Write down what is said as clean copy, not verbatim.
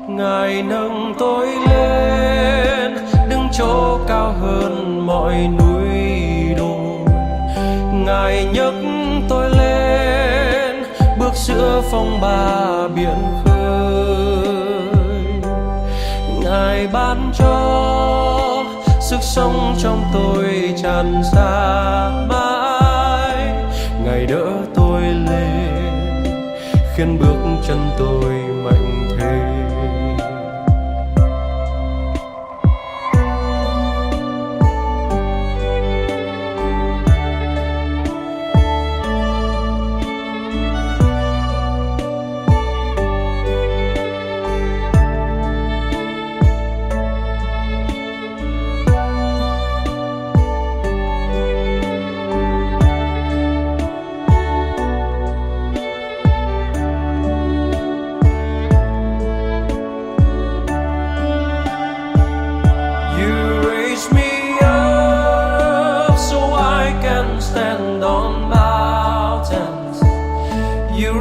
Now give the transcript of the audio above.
Ngài nâng tôi lên đứng chỗ cao hơn mọi núi đồi. Ngài nhấc tôi lên bước giữa phong ba biển khơi. Ngài ban cho sức sống trong tôi tràn ra mãi. Ngài đỡ tôi lên khiến bước chân tôi mạnh thêm. Stand on mountains, you